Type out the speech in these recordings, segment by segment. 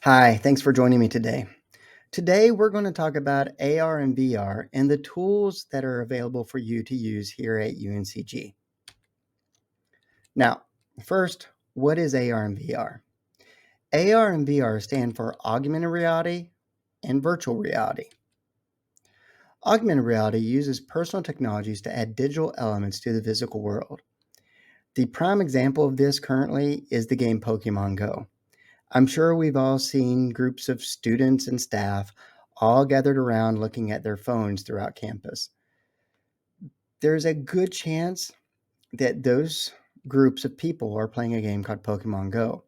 Hi, thanks for joining me today. Today, we're going to talk about AR and VR and the tools that are available for you to use here at UNCG. Now, first, what is AR and VR? AR and VR stand for augmented reality and virtual reality. Augmented reality uses personal technologies to add digital elements to the physical world. The prime example of this currently is the game Pokemon Go. I'm sure we've all seen groups of students and staff all gathered around looking at their phones throughout campus. There's a good chance that those groups of people are playing a game called Pokemon Go.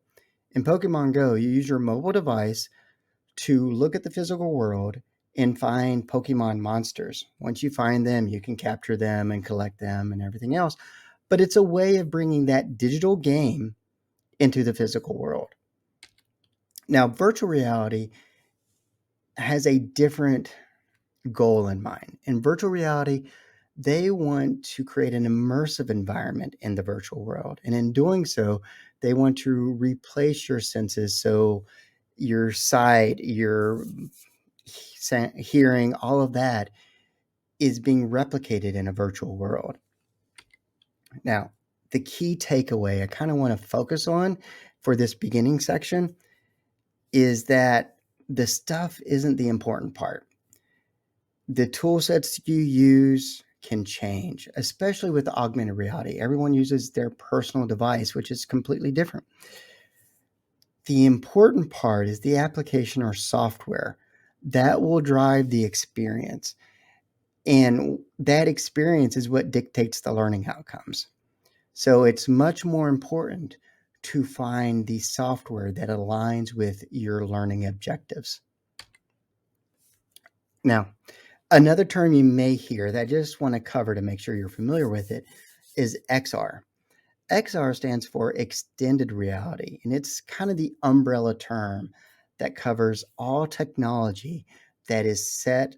In Pokemon Go, you use your mobile device to look at the physical world and find Pokemon monsters. Once you find them, you can capture them and collect them and everything else. But it's a way of bringing that digital game into the physical world. Now, virtual reality has a different goal in mind. In virtual reality, they want to create an immersive environment in the virtual world. And in doing so, they want to replace your senses. So your sight, your hearing, all of that is being replicated in a virtual world. Now, the key takeaway I kind of want to focus on for this beginning section is that the stuff isn't the important part. The tool sets you use can change, especially with augmented reality. Everyone uses their personal device, which is completely different. The important part is the application or software that will drive the experience. And that experience is what dictates the learning outcomes. So it's much more important to find the software that aligns with your learning objectives. Now, another term you may hear that I just want to cover to make sure you're familiar with it is XR. XR stands for extended reality, and it's kind of the umbrella term that covers all technology that is set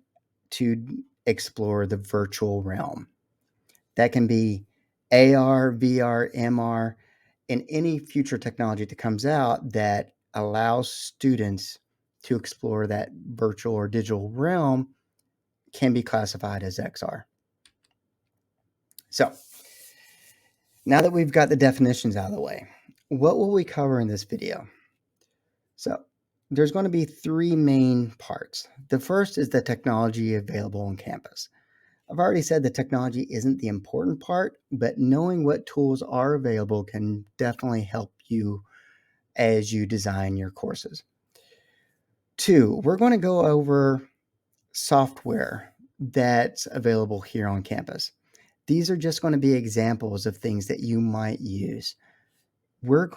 to explore the virtual realm. That can be AR, VR, MR, and any future technology that comes out that allows students to explore that virtual or digital realm can be classified as XR. So now that we've got the definitions out of the way, what will we cover in this video? So there's going to be three main parts. The first is the technology available on campus. I've already said the technology isn't the important part, but knowing what tools are available can definitely help you as you design your courses. Two, we're going to go over software that's available here on campus. These are just going to be examples of things that you might use. We're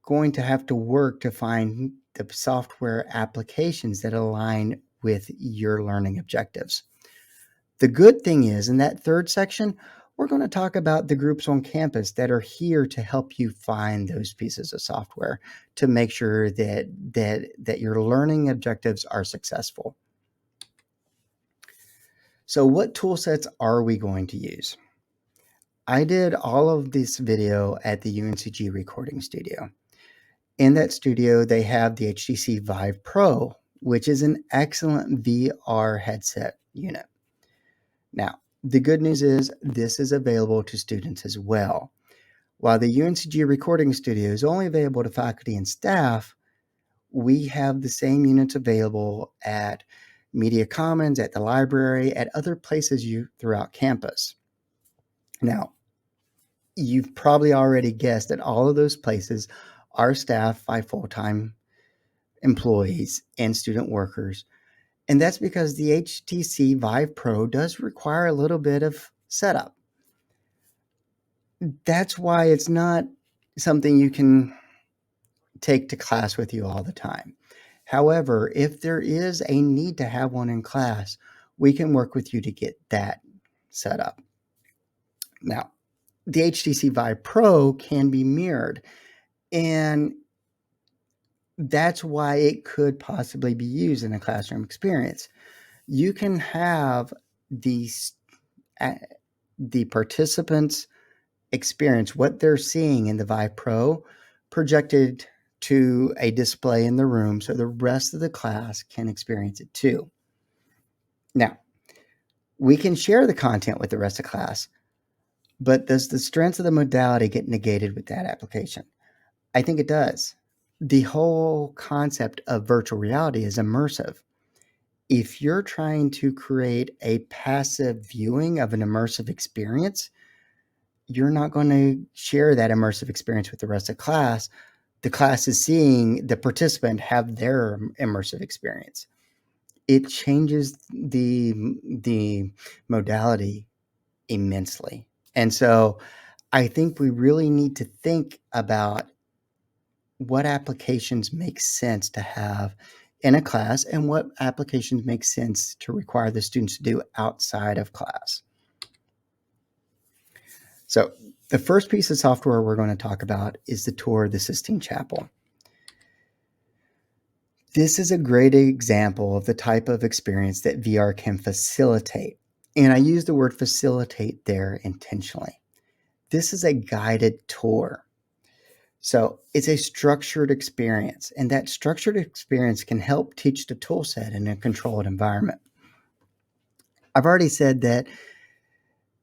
going to have to work to find the software applications that align with your learning objectives. The good thing is, in that third section, we're going to talk about the groups on campus that are here to help you find those pieces of software to make sure that your learning objectives are successful. So what tool sets are we going to use? I did all of this video at the UNCG recording studio. In that studio, they have the HTC Vive Pro, which is an excellent VR headset unit. Now, the good news is this is available to students as well. While the UNCG recording studio is only available to faculty and staff, we have the same units available at Media Commons, at the library, at other places throughout campus. Now, you've probably already guessed that all of those places are staffed by full-time employees and student workers. And that's because the HTC Vive Pro does require a little bit of setup. That's why it's not something you can take to class with you all the time. However, if there is a need to have one in class, we can work with you to get that set up. Now, the HTC Vive Pro can be mirrored, and that's why it could possibly be used in a classroom experience. You can have the participants experience what they're seeing in the Vive Pro projected to a display in the room so the rest of the class can experience it too. Now, we can share the content with the rest of class, but does the strengths of the modality get negated with that application? I think it does. The whole concept of virtual reality is immersive. If you're trying to create a passive viewing of an immersive experience, you're not going to share that immersive experience with the rest of class. The class is seeing the participant have their immersive experience. It changes the modality immensely. And so I think we really need to think about what applications make sense to have in a class and what applications make sense to require the students to do outside of class. So the first piece of software we're going to talk about is the tour of the Sistine Chapel. This is a great example of the type of experience that VR can facilitate. And I use the word facilitate there intentionally. This is a guided tour. So it's a structured experience, and that structured experience can help teach the tool set in a controlled environment. I've already said that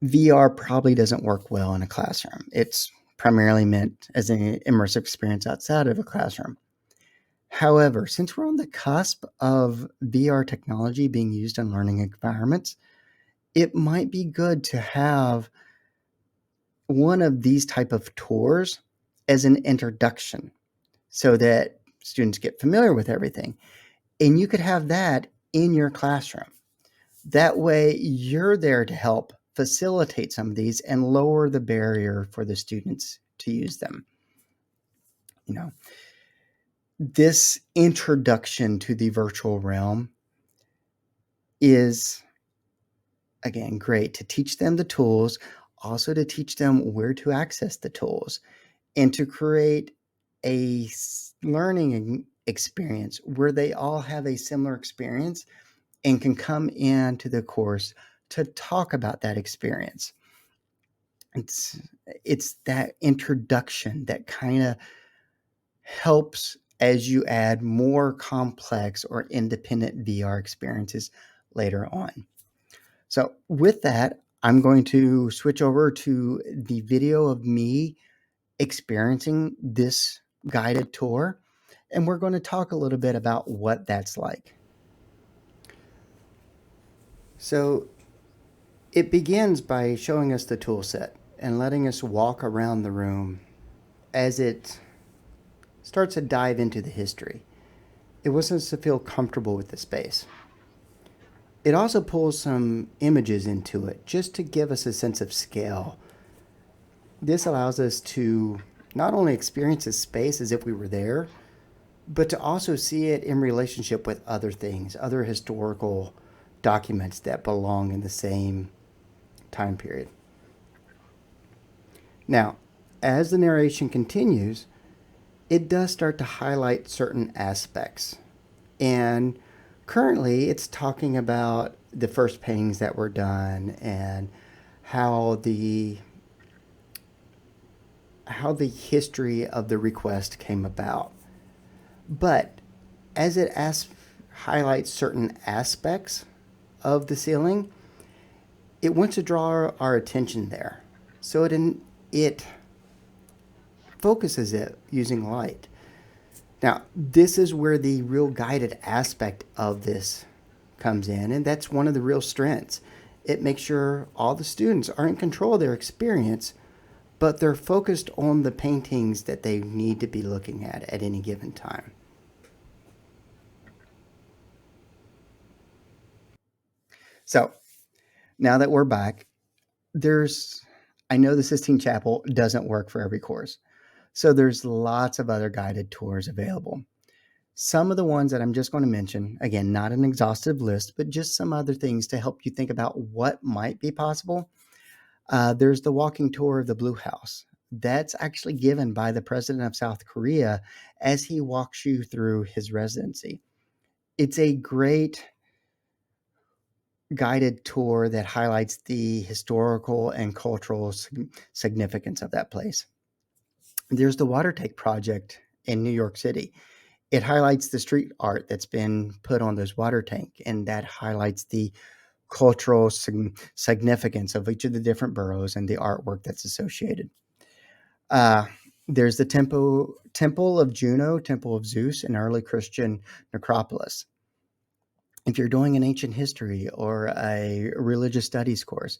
VR probably doesn't work well in a classroom. It's primarily meant as an immersive experience outside of a classroom. However, since we're on the cusp of VR technology being used in learning environments, it might be good to have one of these type of tours as an introduction so that students get familiar with everything. And you could have that in your classroom. That way, you're there to help facilitate some of these and lower the barrier for the students to use them. You know, this introduction to the virtual realm is, again, great to teach them the tools, also to teach them where to access the tools, and to create a learning experience where they all have a similar experience and can come into the course to talk about that experience. It's that introduction that kind of helps as you add more complex or independent VR experiences later on. So with that, I'm going to switch over to the video of me experiencing this guided tour, and we're going to talk a little bit about what that's like. So it begins by showing us the tool set and letting us walk around the room as it starts to dive into the history. It wants us to feel comfortable with the space. It also pulls some images into it just to give us a sense of scale. This allows us to not only experience the space as if we were there, but to also see it in relationship with other things, other historical documents that belong in the same time period. Now, as the narration continues, it does start to highlight certain aspects. And currently, it's talking about the first paintings that were done and how the history of the request came about. But as it highlights certain aspects of the ceiling, it wants to draw our attention there. So it focuses it using light. Now, this is where the real guided aspect of this comes in, and that's one of the real strengths. It makes sure all the students are in control of their experience, but they're focused on the paintings that they need to be looking at any given time. So, now that we're back, I know the Sistine Chapel doesn't work for every course. So there's lots of other guided tours available. Some of the ones that I'm just going to mention, again, not an exhaustive list, but just some other things to help you think about what might be possible. There's the walking tour of the Blue House. That's actually given by the president of South Korea as he walks you through his residency. It's a great guided tour that highlights the historical and cultural significance of that place. There's the water tank project in New York City. It highlights the street art that's been put on those water tank, and that highlights the cultural significance of each of the different boroughs and the artwork that's associated. Uh, there's the Temple of Juno, Temple of Zeus, an early Christian necropolis. If you're doing an ancient history or a religious studies course,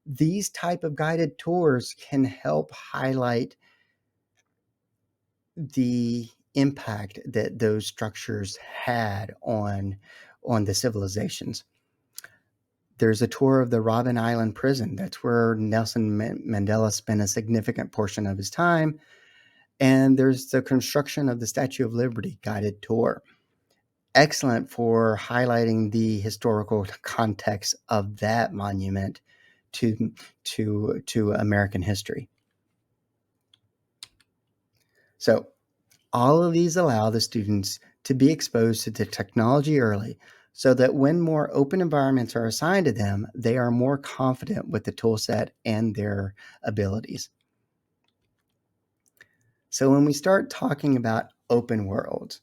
these type of guided tours can help highlight the impact that those structures had on the civilizations. There's a tour of the Robben Island prison. That's where Nelson Mandela spent a significant portion of his time. And there's the construction of the Statue of Liberty guided tour. Excellent for highlighting the historical context of that monument to American history. So all of these allow the students to be exposed to the technology early so that when more open environments are assigned to them, they are more confident with the tool set and their abilities. So when we start talking about open worlds,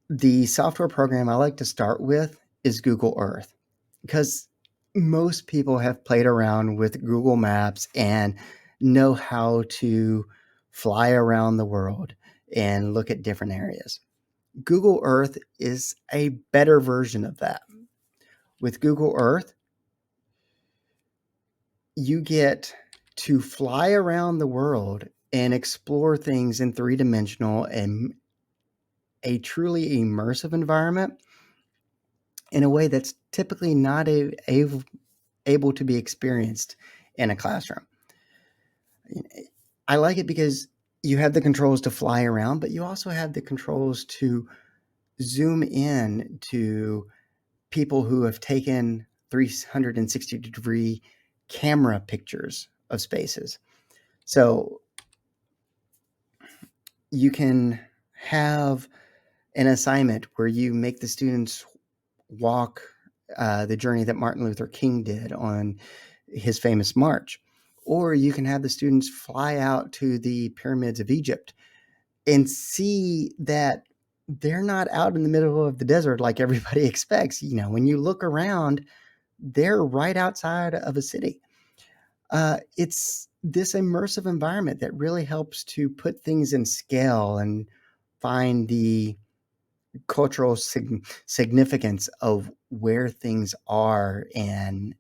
the software program I like to start with is Google Earth, because most people have played around with Google Maps and know how to fly around the world and look at different areas. Google Earth is a better version of that. With Google Earth, you get to fly around the world and explore things in three-dimensional and a truly immersive environment in a way that's typically not able to be experienced in a classroom. I like it because you have the controls to fly around, but you also have the controls to zoom in to people who have taken 360-degree camera pictures of spaces. So you can have an assignment where you make the students walk the journey that Martin Luther King did on his famous march. Or you can have the students fly out to the pyramids of Egypt and see that they're not out in the middle of the desert like everybody expects. You know, when you look around, they're right outside of a city. It's this immersive environment that really helps to put things in scale and find the cultural significance of where things are and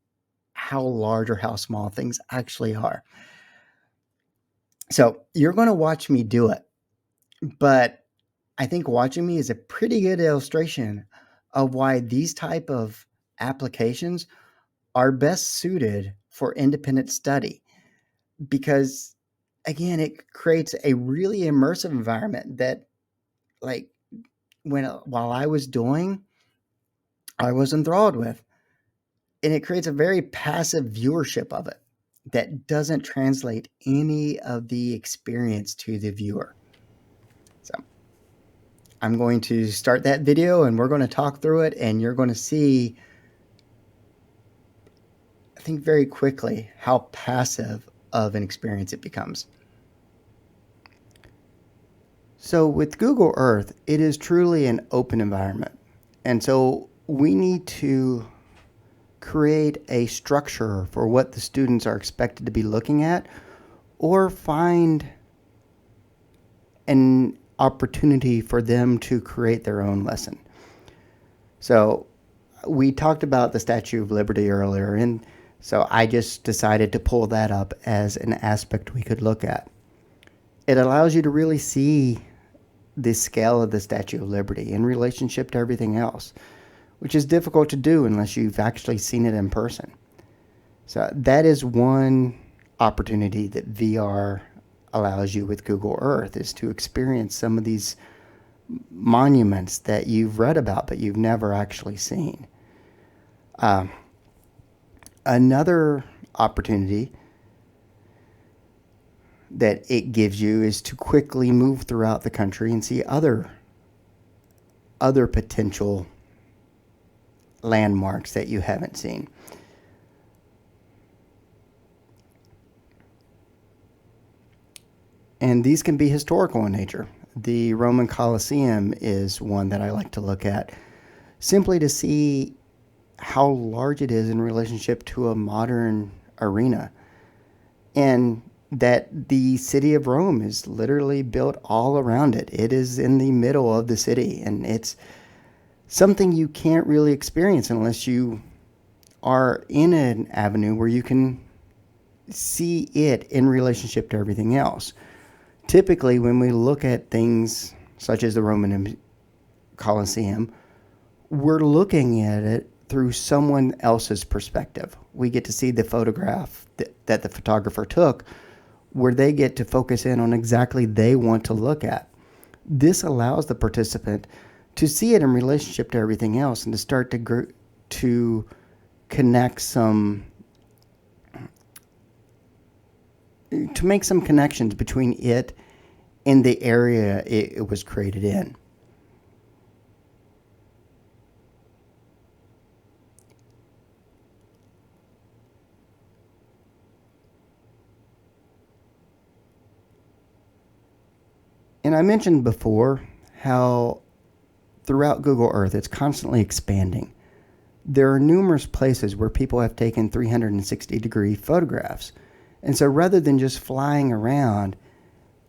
how large or how small things actually are. So you're going to watch me do it, but I think watching me is a pretty good illustration of why these type of applications are best suited for independent study, because again, it creates a really immersive environment that, like, while I was doing, I was enthralled with, and it creates a very passive viewership of it that doesn't translate any of the experience to the viewer. So I'm going to start that video and we're going to talk through it, and you're going to see, I think, very quickly how passive of an experience it becomes. So with Google Earth, it is truly an open environment. And so we need to create a structure for what the students are expected to be looking at, or find an opportunity for them to create their own lesson. So we talked about the Statue of Liberty earlier, and so I just decided to pull that up as an aspect we could look at. It allows you to really see the scale of the Statue of Liberty in relationship to everything else, which is difficult to do unless you've actually seen it in person. So that is one opportunity that VR allows you with Google Earth, is to experience some of these monuments that you've read about but you've never actually seen. Another opportunity that it gives you is to quickly move throughout the country and see other potential landmarks that you haven't seen. And these can be historical in nature. The Roman Colosseum is one that I like to look at simply to see how large it is in relationship to a modern arena. And that the city of Rome is literally built all around it. It is in the middle of the city, and it's something you can't really experience unless you are in an avenue where you can see it in relationship to everything else. Typically, when we look at things such as the Roman Colosseum, we're looking at it through someone else's perspective. We get to see the photograph that the photographer took, where they get to focus in on exactly they want to look at. This allows the participant to see it in relationship to everything else and to start to connect to make some connections between it and the area it was created in. And I mentioned before how throughout Google Earth it's constantly expanding. There are numerous places where people have taken 360-degree photographs. And so rather than just flying around,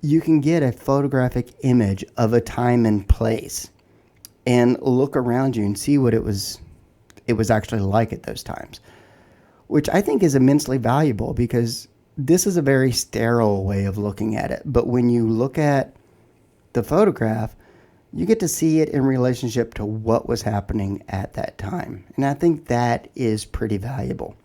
you can get a photographic image of a time and place and look around you and see what it was actually like at those times, which I think is immensely valuable because this is a very sterile way of looking at it. But when you look at the photograph, you get to see it in relationship to what was happening at that time. And I think that is pretty valuable.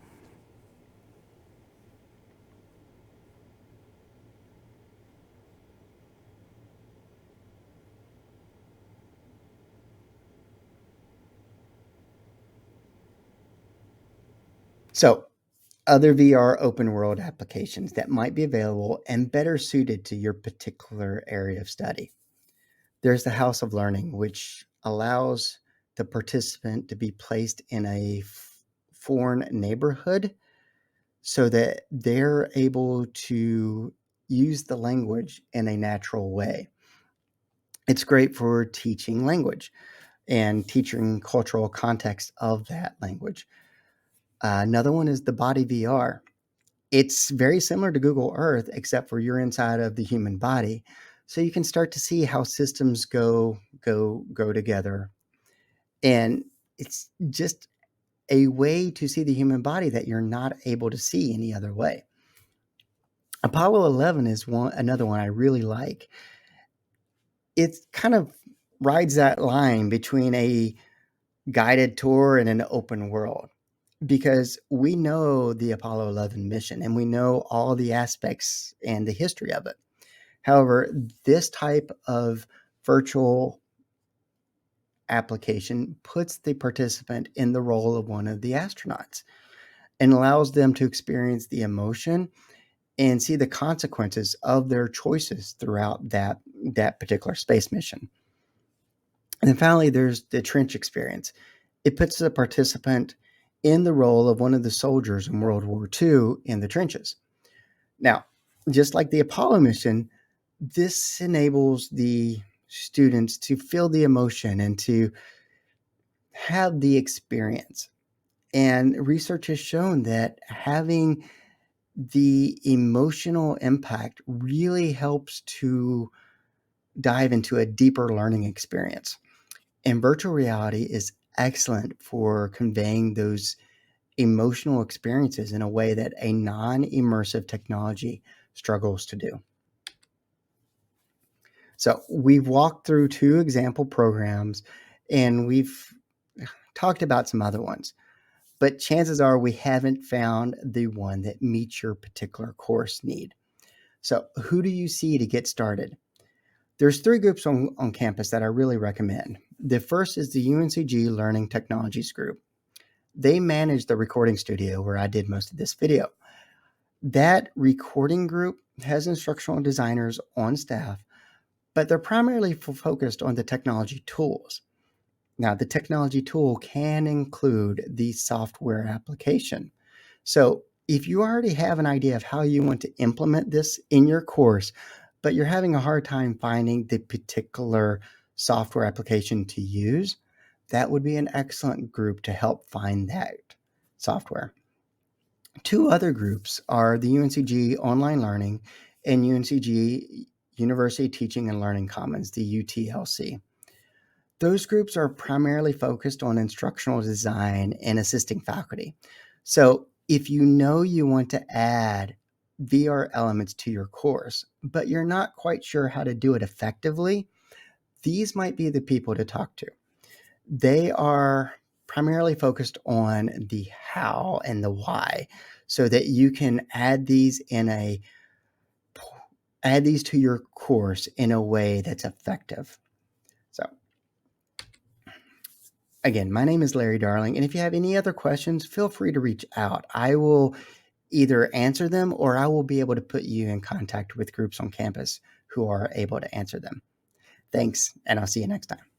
So, other VR open world applications that might be available and better suited to your particular area of study. There's the House of Learning, which allows the participant to be placed in a foreign neighborhood so that they're able to use the language in a natural way. It's great for teaching language and teaching cultural context of that language. Another one is the Body VR. It's very similar to Google Earth, except for you're inside of the human body, so you can start to see how systems go together, and it's just a way to see the human body that you're not able to see any other way. Apollo 11 is another one I really like. It kind of rides that line between a guided tour and an open world because we know the Apollo 11 mission and we know all the aspects and the history of it. However, this type of virtual application puts the participant in the role of one of the astronauts and allows them to experience the emotion and see the consequences of their choices throughout that particular space mission. And then finally, there's the trench experience. It puts the participant in the role of one of the soldiers in World War II in the trenches. Now, just like the Apollo mission, this enables the students to feel the emotion and to have the experience. And research has shown that having the emotional impact really helps to dive into a deeper learning experience. And virtual reality is excellent for conveying those emotional experiences in a way that a non immersive technology struggles to do. So, we've walked through two example programs and we've talked about some other ones, but chances are we haven't found the one that meets your particular course need. So, who do you see to get started? There's three groups on campus that I really recommend. The first is the UNCG Learning Technologies group. They manage the recording studio where I did most of this video. That recording group has instructional designers on staff, but they're primarily focused on the technology tools. Now, the technology tool can include the software application. So if you already have an idea of how you want to implement this in your course, but you're having a hard time finding the particular software application to use, that would be an excellent group to help find that software. Two other groups are the UNCG Online Learning and UNCG University Teaching and Learning Commons, the UTLC. Those groups are primarily focused on instructional design and assisting faculty. So if you know you want to add VR elements to your course, but you're not quite sure how to do it effectively, these might be the people to talk to. They are primarily focused on the how and the why, so that you can add these to your course in a way that's effective. So again, my name is Larry Darling, and if you have any other questions, feel free to reach out. I will either answer them or I will be able to put you in contact with groups on campus who are able to answer them. Thanks, and I'll see you next time.